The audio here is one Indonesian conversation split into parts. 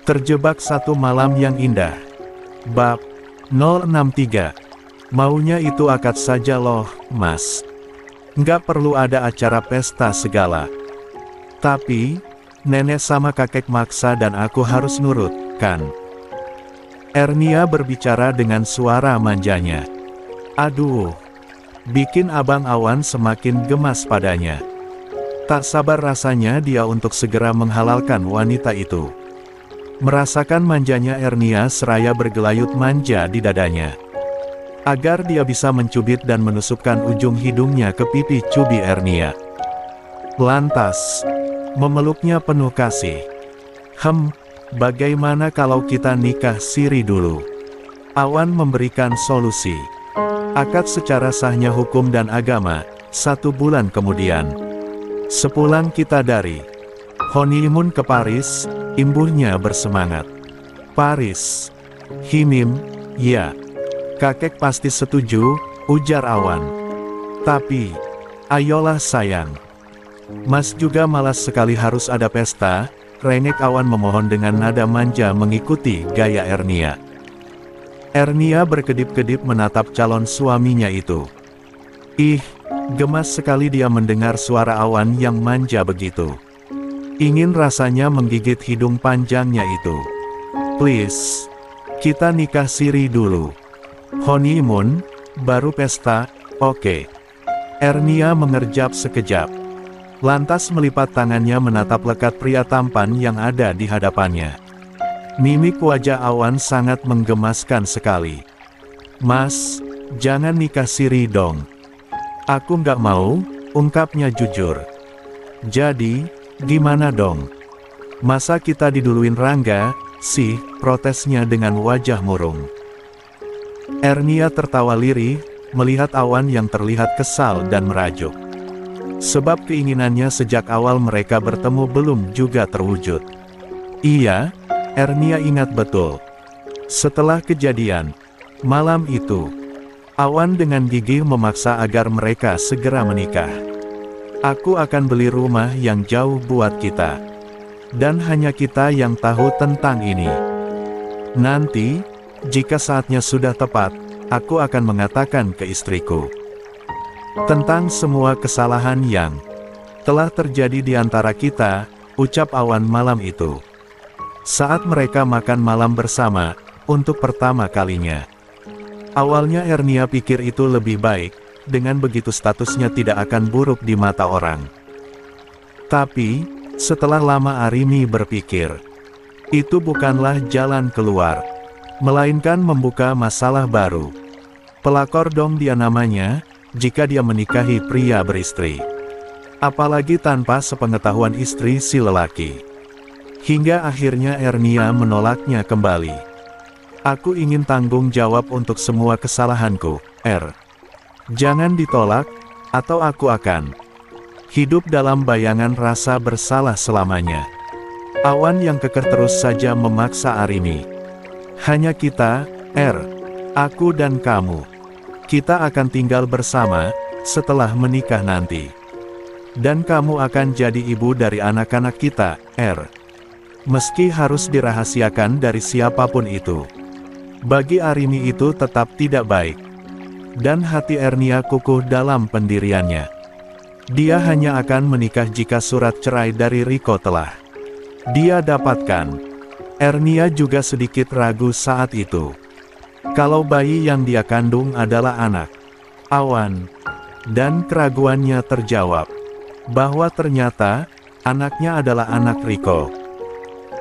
Terjebak satu malam yang indah. Bab 063. Maunya itu akad saja loh, Mas. Nggak perlu ada acara pesta segala. Tapi, nenek sama kakek maksa dan aku harus nurut, kan? Ernia berbicara dengan suara manjanya. Aduh, bikin Abang Awan semakin gemas padanya. Tak sabar rasanya dia untuk segera menghalalkan wanita itu. Merasakan manjanya Ernia seraya bergelayut manja di dadanya. Agar dia bisa mencubit dan menusukkan ujung hidungnya ke pipi cubi Ernia. Lantas, memeluknya penuh kasih. Bagaimana kalau kita nikah siri dulu? Awan memberikan solusi. Akad secara sahnya hukum dan agama, 1 bulan kemudian. Sepulang kita dari honeymoon ke Paris, imbuhnya bersemangat. Paris. Himim, ya. Kakek pasti setuju, ujar Awan. Tapi, ayolah sayang. Mas juga malas sekali harus ada pesta, rengek Awan memohon dengan nada manja mengikuti gaya Ernia. Ernia berkedip-kedip menatap calon suaminya itu. Ih, gemas sekali dia mendengar suara Awan yang manja begitu. Ingin rasanya menggigit hidung panjangnya itu. Please, kita nikah siri dulu. Honeymoon, baru pesta, oke. Ernia mengerjap sekejap. Lantas melipat tangannya menatap lekat pria tampan yang ada di hadapannya. Mimik wajah Awan sangat menggemaskan sekali. Mas, jangan nikah siri dong. Aku nggak mau, ungkapnya jujur. Jadi, gimana dong? Masa kita diduluin Rangga, sih, protesnya dengan wajah murung. Ernia tertawa lirih, melihat Awan yang terlihat kesal dan merajuk. Sebab keinginannya sejak awal mereka bertemu belum juga terwujud. Iya, Ernia ingat betul. Setelah kejadian malam itu, Awan dengan gigih memaksa agar mereka segera menikah. Aku akan beli rumah yang jauh buat kita. Dan hanya kita yang tahu tentang ini. Nanti, jika saatnya sudah tepat, aku akan mengatakan ke istriku tentang semua kesalahan yang telah terjadi di antara kita, ucap Awan malam itu. Saat mereka makan malam bersama, untuk pertama kalinya. Awalnya Ernia pikir itu lebih baik, dengan begitu statusnya tidak akan buruk di mata orang. Tapi, setelah lama Arimi berpikir, itu bukanlah jalan keluar, melainkan membuka masalah baru. Pelakor dong dia namanya, jika dia menikahi pria beristri. Apalagi tanpa sepengetahuan istri si lelaki. Hingga akhirnya Ernia menolaknya kembali. Aku ingin tanggung jawab untuk semua kesalahanku, Jangan ditolak, atau aku akan hidup dalam bayangan rasa bersalah selamanya. Awan yang kekeh terus saja memaksa Arimi. Hanya kita, aku dan kamu. Kita akan tinggal bersama, setelah menikah nanti. Dan kamu akan jadi ibu dari anak-anak kita, Meski harus dirahasiakan dari siapapun itu. Bagi Arimi itu tetap tidak baik. Dan hati Ernia kukuh dalam pendiriannya. Dia hanya akan menikah jika surat cerai dari Riko telah dia dapatkan. Ernia juga sedikit ragu saat itu. Kalau bayi yang dia kandung adalah anak Awan. Dan keraguannya terjawab. Bahwa ternyata, anaknya adalah anak Riko.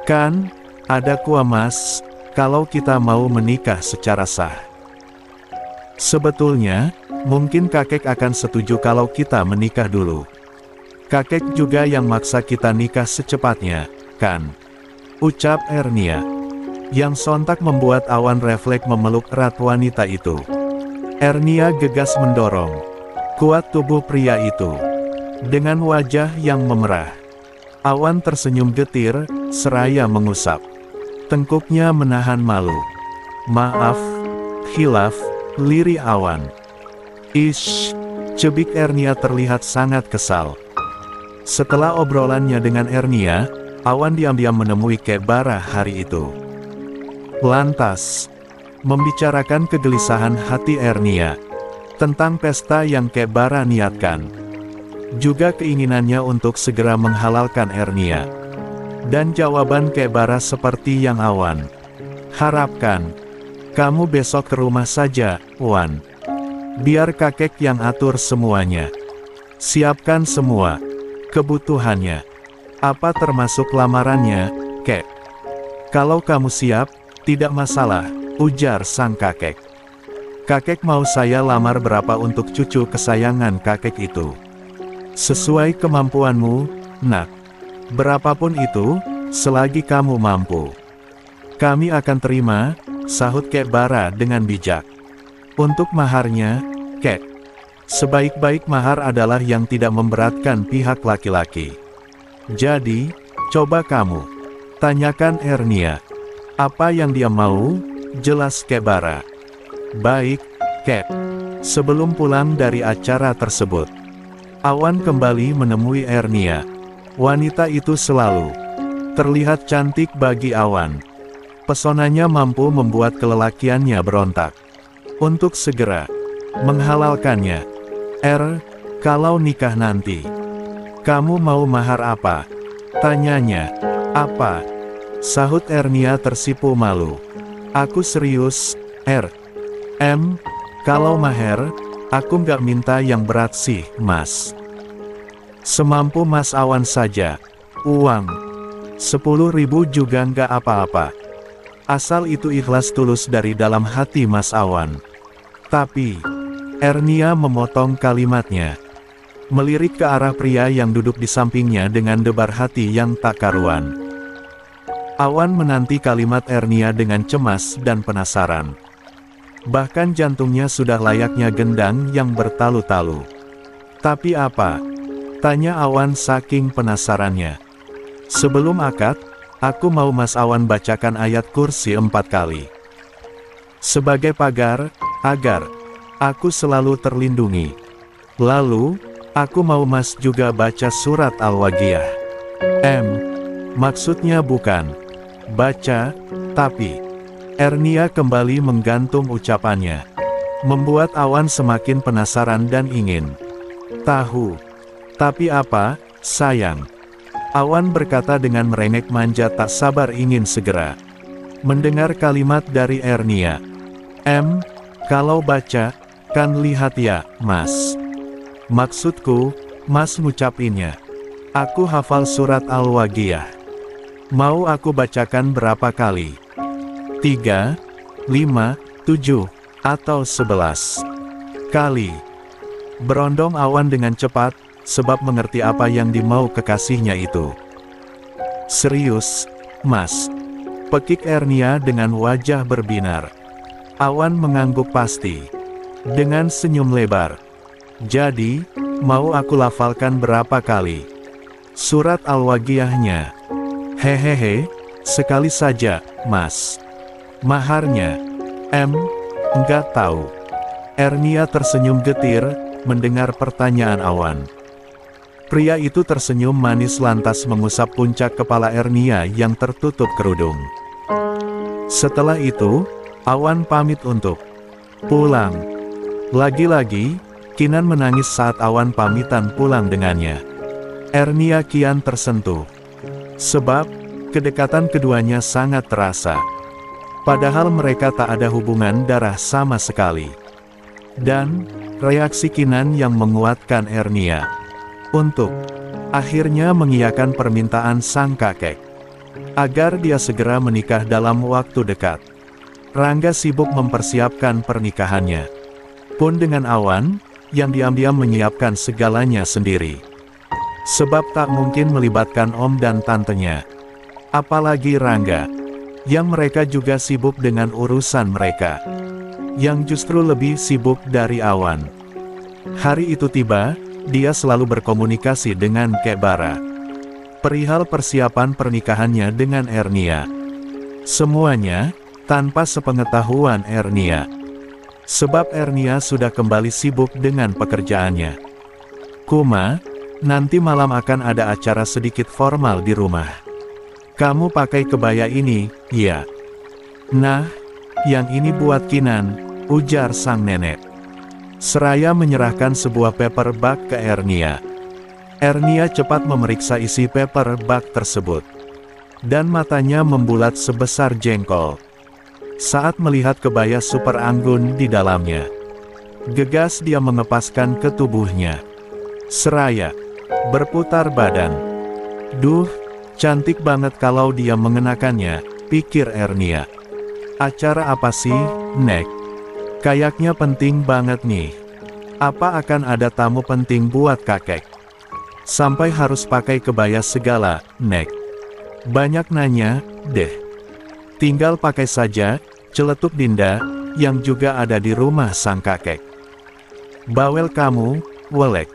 Kan, ada kuamas, kalau kita mau menikah secara sah. Sebetulnya, mungkin kakek akan setuju kalau kita menikah dulu. Kakek juga yang maksa kita nikah secepatnya, kan? Ucap Ernia. Yang sontak membuat Awan refleks memeluk erat wanita itu. Ernia gegas mendorong kuat tubuh pria itu. Dengan wajah yang memerah. Awan tersenyum getir, seraya mengusap. Tengkuknya menahan malu. Maaf, khilaf, lirih Awan. Ish, cebik Ernia terlihat sangat kesal. Setelah obrolannya dengan Ernia, Awan diam-diam menemui Kek Bara hari itu. Lantas, membicarakan kegelisahan hati Ernia tentang pesta yang Kek Bara niatkan. Juga keinginannya untuk segera menghalalkan Ernia. Dan jawaban Kek Bara seperti yang Awan harapkan. Kamu besok ke rumah saja, Wan. Biar kakek yang atur semuanya. Siapkan semua kebutuhannya. Apa termasuk lamarannya, Kek? Kalau kamu siap, tidak masalah, ujar sang kakek. Kakek mau saya lamar berapa untuk cucu kesayangan kakek itu? Sesuai kemampuanmu, nak. Berapapun itu, selagi kamu mampu. Kami akan terima, sahut Kek Bara dengan bijak. Untuk maharnya, Kek. Sebaik-baik mahar adalah yang tidak memberatkan pihak laki-laki. Jadi, coba kamu tanyakan Ernia. Apa yang dia mau, jelas Kek Bara. Baik, Kek. Sebelum pulang dari acara tersebut, Awan kembali menemui Ernia. Wanita itu selalu terlihat cantik bagi Awan. Pesonanya mampu membuat kelelakiannya berontak. Untuk segera menghalalkannya. Kalau nikah nanti, kamu mau mahar apa? Tanyanya. Apa? Sahut Ernia tersipu malu. Aku serius, kalau mahar, aku nggak minta yang berat sih, Mas. Semampu Mas Awan saja. Uang 10.000 juga nggak apa-apa. Asal itu ikhlas tulus dari dalam hati Mas Awan. Tapi, Ernia memotong kalimatnya. Melirik ke arah pria yang duduk di sampingnya dengan debar hati yang tak karuan. Awan menanti kalimat Ernia dengan cemas dan penasaran. Bahkan jantungnya sudah layaknya gendang yang bertalu-talu. Tapi apa? Tanya Awan saking penasarannya. Sebelum akad, aku mau Mas Awan bacakan ayat kursi 4 kali. Sebagai pagar, agar aku selalu terlindungi. Lalu, aku mau Mas juga baca surat Al-Waqiah. Maksudnya bukan baca, tapi Ernia kembali menggantung ucapannya. Membuat Awan semakin penasaran dan ingin tahu. Tapi apa, sayang? Awan berkata dengan merengek manja tak sabar ingin segera mendengar kalimat dari Ernia. Kalau baca, kan lihat ya, Mas. Maksudku, Mas ngucapinnya. Aku hafal surat Al-Waqiah. Mau aku bacakan berapa kali? 3, 5, 7, atau 11 kali. Berondong Awan dengan cepat, sebab mengerti apa yang dimau kekasihnya itu. Serius, Mas? Pekik Ernia dengan wajah berbinar. Awan mengangguk pasti. Dengan senyum lebar. Jadi, mau aku lafalkan berapa kali surat Al-Waqiahnya? Hehehe, sekali saja, Mas. Maharnya? Enggak tahu. Ernia tersenyum getir, mendengar pertanyaan Awan. Pria itu tersenyum manis lantas mengusap puncak kepala Ernia yang tertutup kerudung. Setelah itu, Awan pamit untuk pulang. Lagi-lagi, Kinan menangis saat Awan pamitan pulang dengannya. Ernia kian tersentuh. Sebab, kedekatan keduanya sangat terasa. Padahal mereka tak ada hubungan darah sama sekali. Dan, reaksi Kinan yang menguatkan Ernia untuk akhirnya mengiyakan permintaan sang kakek agar dia segera menikah dalam waktu dekat. Rangga sibuk mempersiapkan pernikahannya. Pun dengan Awan, yang diam-diam menyiapkan segalanya sendiri. Sebab tak mungkin melibatkan om dan tantenya. Apalagi Rangga, yang mereka juga sibuk dengan urusan mereka. Yang justru lebih sibuk dari Awan. Hari itu tiba, dia selalu berkomunikasi dengan Kek Bara perihal persiapan pernikahannya dengan Ernia. Semuanya tanpa sepengetahuan Ernia. Sebab Ernia sudah kembali sibuk dengan pekerjaannya. Kuma, nanti malam akan ada acara sedikit formal di rumah. Kamu pakai kebaya ini, ya? Nah, yang ini buat Kinan, ujar sang nenek. Seraya menyerahkan sebuah paper bag ke Ernia. Ernia cepat memeriksa isi paper bag tersebut. Dan matanya membulat sebesar jengkol saat melihat kebaya super anggun di dalamnya. Gegas dia mengepaskan ke tubuhnya. Seraya berputar badan. Duh, cantik banget kalau dia mengenakannya, pikir Ernia. Acara apa sih, Nek? Kayaknya penting banget nih. Apa akan ada tamu penting buat kakek? Sampai harus pakai kebaya segala, Nek. Banyak nanya, deh. Tinggal pakai saja, celetuk Dinda, yang juga ada di rumah sang kakek. Bawel kamu, Welek.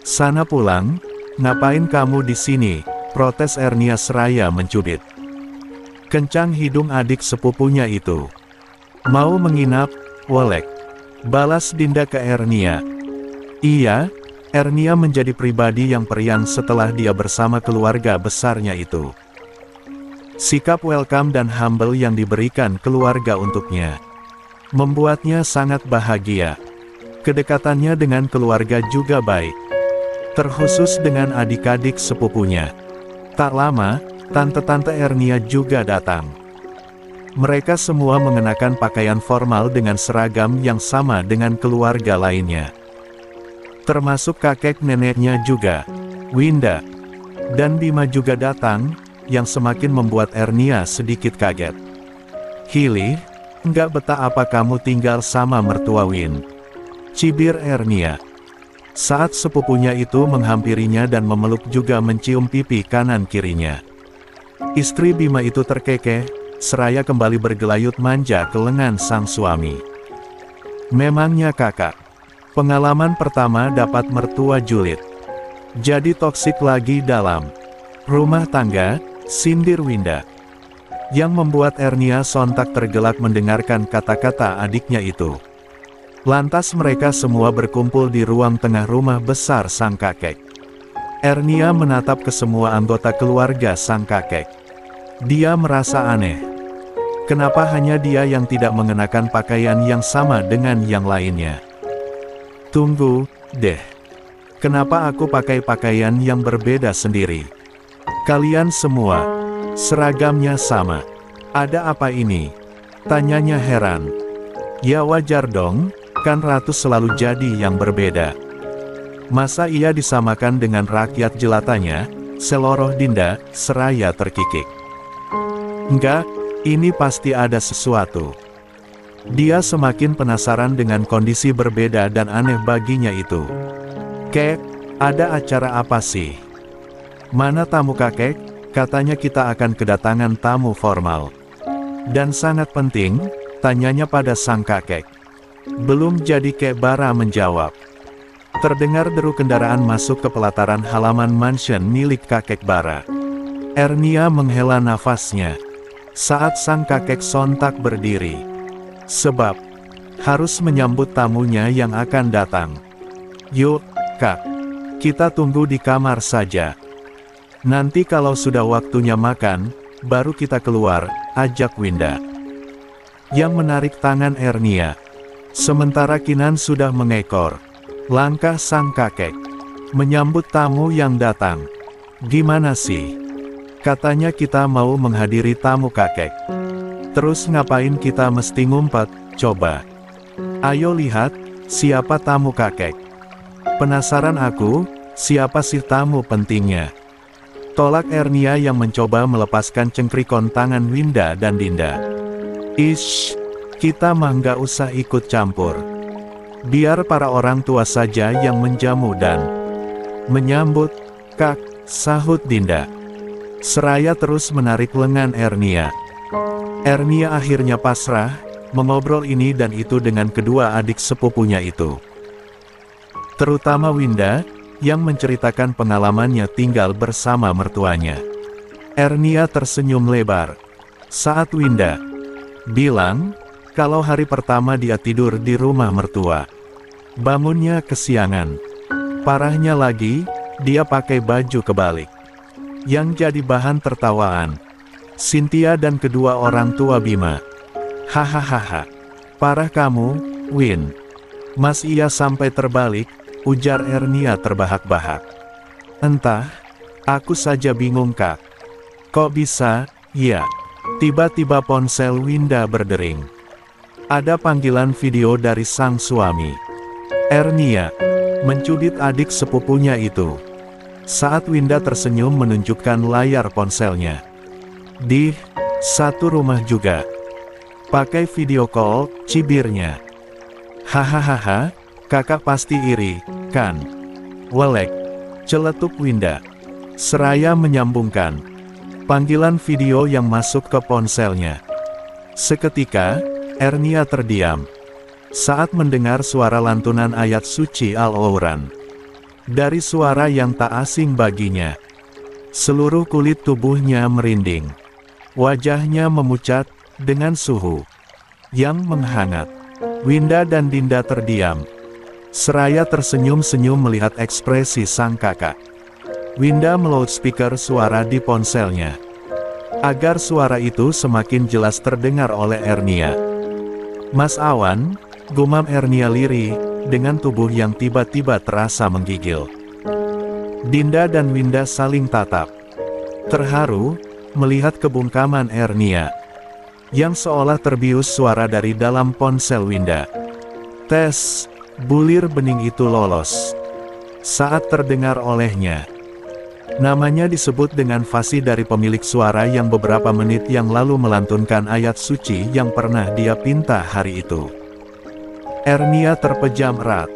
Sana pulang, ngapain kamu di sini? Protes Ernia seraya mencubit. Kencang hidung adik sepupunya itu. Mau menginap, Welek. Balas Dinda ke Ernia. Iya, Ernia menjadi pribadi yang periang setelah dia bersama keluarga besarnya itu. Sikap welcome dan humble yang diberikan keluarga untuknya membuatnya sangat bahagia. Kedekatannya dengan keluarga juga baik, terkhusus dengan adik-adik sepupunya. Tak lama, tante-tante Ernia juga datang. Mereka semua mengenakan pakaian formal dengan seragam yang sama dengan keluarga lainnya. Termasuk kakek neneknya juga, Winda. Dan Bima juga datang, yang semakin membuat Ernia sedikit kaget. Hilih, nggak betah apa kamu tinggal sama mertua Win? Cibir Ernia. Saat sepupunya itu menghampirinya dan memeluk juga mencium pipi kanan kirinya. Istri Bima itu terkekeh, seraya kembali bergelayut manja ke lengan sang suami. Memangnya kakak, pengalaman pertama dapat mertua julid. Jadi toksik lagi dalam rumah tangga, sindir Winda. Yang membuat Ernia sontak tergelak mendengarkan kata-kata adiknya itu. Lantas mereka semua berkumpul di ruang tengah rumah besar sang kakek. Ernia menatap ke semua anggota keluarga sang kakek. Dia merasa aneh. Kenapa hanya dia yang tidak mengenakan pakaian yang sama dengan yang lainnya? Tunggu, deh. Kenapa aku pakai pakaian yang berbeda sendiri? Kalian semua, seragamnya sama. Ada apa ini? Tanyanya heran. Ya wajar dong, kan ratu selalu jadi yang berbeda. Masa ia disamakan dengan rakyat jelatanya? Seloroh Dinda, seraya terkikik. Enggak, ini pasti ada sesuatu. Dia semakin penasaran dengan kondisi berbeda dan aneh baginya itu. Kek, ada acara apa sih? Mana tamu kakek? Katanya kita akan kedatangan tamu formal. Dan sangat penting, tanyanya pada sang kakek. Belum jadi Kek Bara menjawab. Terdengar deru kendaraan masuk ke pelataran halaman mansion milik kakek Bara. Ernia menghela nafasnya saat sang kakek sontak berdiri. Sebab harus menyambut tamunya yang akan datang. Yuk, Kak. Kita tunggu di kamar saja. Nanti kalau sudah waktunya makan, baru kita keluar, ajak Winda. Yang menarik tangan Ernia. Sementara Kinan sudah mengekor. Langkah sang kakek. Menyambut tamu yang datang. Gimana sih? Katanya kita mau menghadiri tamu kakek. Terus ngapain kita mesti ngumpet, coba? Ayo lihat, siapa tamu kakek? Penasaran aku, siapa sih tamu pentingnya? Tolak Ernia yang mencoba melepaskan cengkrikon tangan Winda dan Dinda. Ish, kita mah nggak usah ikut campur. Biar para orang tua saja yang menjamu dan menyambut, Kak, sahut Dinda. Seraya terus menarik lengan Ernia. Ernia akhirnya pasrah, mengobrol ini dan itu dengan kedua adik sepupunya itu. Terutama Winda, yang menceritakan pengalamannya tinggal bersama mertuanya. Ernia tersenyum lebar saat Winda bilang, kalau hari pertama dia tidur di rumah mertua. Bangunnya kesiangan. Parahnya lagi, dia pakai baju kebalik. Yang jadi bahan tertawaan, Cynthia dan kedua orang tua Bima. Hahaha. Parah kamu, Win. Mas iya sampai terbalik, ujar Ernia terbahak-bahak. Entah, aku saja bingung kak. Kok bisa, ya. Tiba-tiba ponsel Winda berdering. Ada panggilan video dari sang suami. Ernia mencubit adik sepupunya itu. Saat Winda tersenyum menunjukkan layar ponselnya. Di satu rumah juga. Pakai video call, cibirnya. Hahaha, kakak pasti iri, kan? Welek, celetuk Winda. Seraya menyambungkan panggilan video yang masuk ke ponselnya. Seketika, Ernia terdiam saat mendengar suara lantunan ayat suci Al-Quran. Dari suara yang tak asing baginya, seluruh kulit tubuhnya merinding. Wajahnya memucat dengan suhu yang menghangat. Winda dan Dinda terdiam, seraya tersenyum-senyum melihat ekspresi sang kakak. Winda meloudspeaker suara di ponselnya, agar suara itu semakin jelas terdengar oleh Ernia. Mas Awan, gumam Ernia lirih, dengan tubuh yang tiba-tiba terasa menggigil. Dinda dan Winda saling tatap, terharu melihat kebungkaman Ernia, yang seolah terbius suara dari dalam ponsel Winda. Tes, bulir bening itu lolos. Saat terdengar olehnya, namanya disebut dengan fasih dari pemilik suara yang beberapa menit yang lalu melantunkan ayat suci yang pernah dia pinta hari itu. Ernia terpejam erat,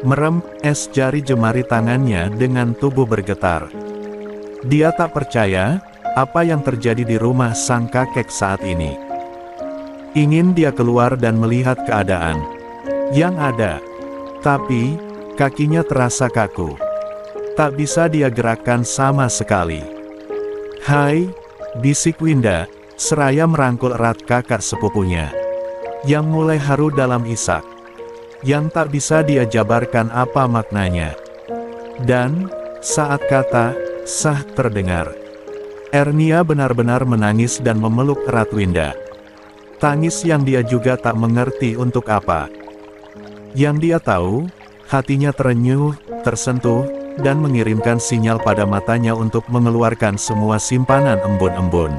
merem es jari jemari tangannya dengan tubuh bergetar. Dia tak percaya apa yang terjadi di rumah sang kakek saat ini. Ingin dia keluar dan melihat keadaan yang ada, tapi kakinya terasa kaku. Tak bisa dia gerakkan sama sekali. Hai, bisik Winda, seraya merangkul erat kakak sepupunya, yang mulai haru dalam isak, yang tak bisa dia jabarkan apa maknanya. Dan, saat kata sah terdengar, Ernia benar-benar menangis dan memeluk erat Winda. Tangis yang dia juga tak mengerti untuk apa. Yang dia tahu, hatinya terenyuh, tersentuh, dan mengirimkan sinyal pada matanya untuk mengeluarkan semua simpanan embun-embun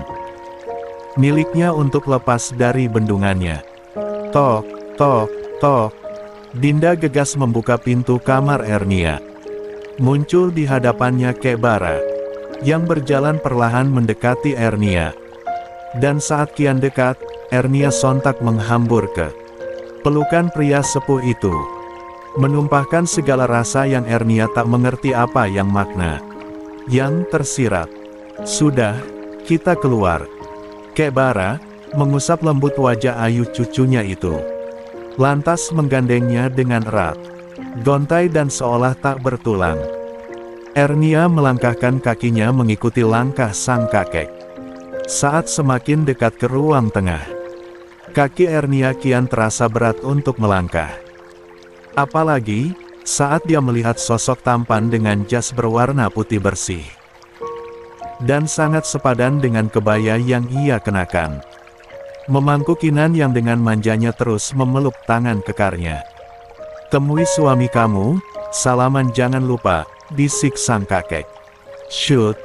miliknya untuk lepas dari bendungannya. Tok, tok, tok. Dinda gegas membuka pintu kamar Ernia. Muncul di hadapannya Kek Bara, yang berjalan perlahan mendekati Ernia. Dan saat kian dekat, Ernia sontak menghambur ke pelukan pria sepuh itu, menumpahkan segala rasa yang Ernia tak mengerti apa yang makna. Yang tersirat. Sudah, kita keluar. Kek Bara mengusap lembut wajah ayu cucunya itu, lantas menggandengnya dengan erat, gontai dan seolah tak bertulang. Ernia melangkahkan kakinya mengikuti langkah sang kakek. Saat semakin dekat ke ruang tengah, kaki Ernia kian terasa berat untuk melangkah. Apalagi, saat dia melihat sosok tampan dengan jas berwarna putih bersih, dan sangat sepadan dengan kebaya yang ia kenakan. Memangku Kinan yang dengan manjanya terus memeluk tangan kekarnya. Temui suami kamu, salaman jangan lupa, bisik sang kakek. Shoot!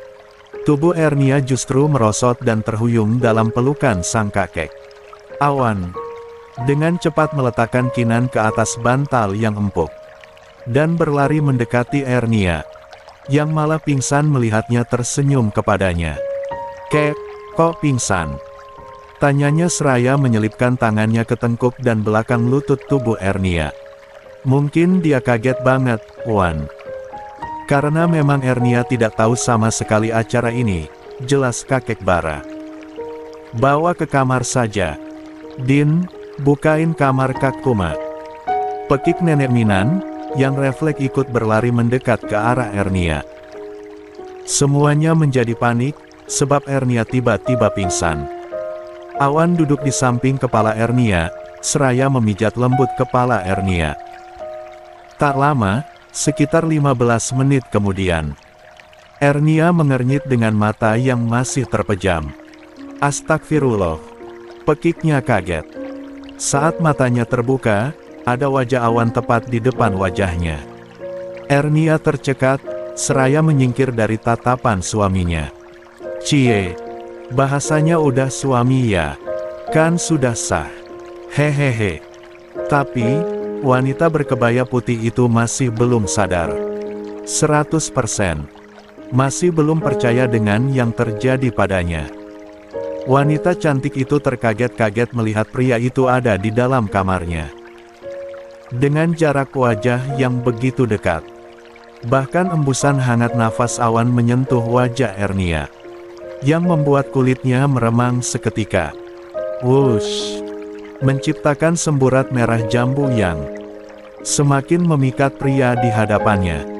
Tubuh Ernia justru merosot dan terhuyung dalam pelukan sang kakek. Awan dengan cepat meletakkan Kinan ke atas bantal yang empuk, dan berlari mendekati Ernia, yang malah pingsan melihatnya tersenyum kepadanya. Kek, kok pingsan? Tanyanya seraya menyelipkan tangannya ke tengkuk dan belakang lutut tubuh Ernia. Mungkin dia kaget banget, Wan. Karena memang Ernia tidak tahu sama sekali acara ini, jelas kakek Bara. Bawa ke kamar saja. Din, bukain kamar Kak Kuma. Pekik nenek Minan, yang refleks ikut berlari mendekat ke arah Ernia. Semuanya menjadi panik, sebab Ernia tiba-tiba pingsan. Awan duduk di samping kepala Ernia, seraya memijat lembut kepala Ernia. Tak lama, sekitar 15 menit kemudian, Ernia mengernyit dengan mata yang masih terpejam. Astagfirullah. Pekiknya kaget. Saat matanya terbuka, ada wajah Awan tepat di depan wajahnya. Ernia tercekat, seraya menyingkir dari tatapan suaminya. "Cie, bahasanya udah suami ya? Kan sudah sah." "Hehehe." Tapi, wanita berkebaya putih itu masih belum sadar. 100%. Masih belum percaya dengan yang terjadi padanya. Wanita cantik itu terkaget-kaget melihat pria itu ada di dalam kamarnya. Dengan jarak wajah yang begitu dekat. Bahkan embusan hangat nafas Awan menyentuh wajah Ernia. Yang membuat kulitnya meremang seketika. Wush! Menciptakan semburat merah jambu yang semakin memikat pria di hadapannya.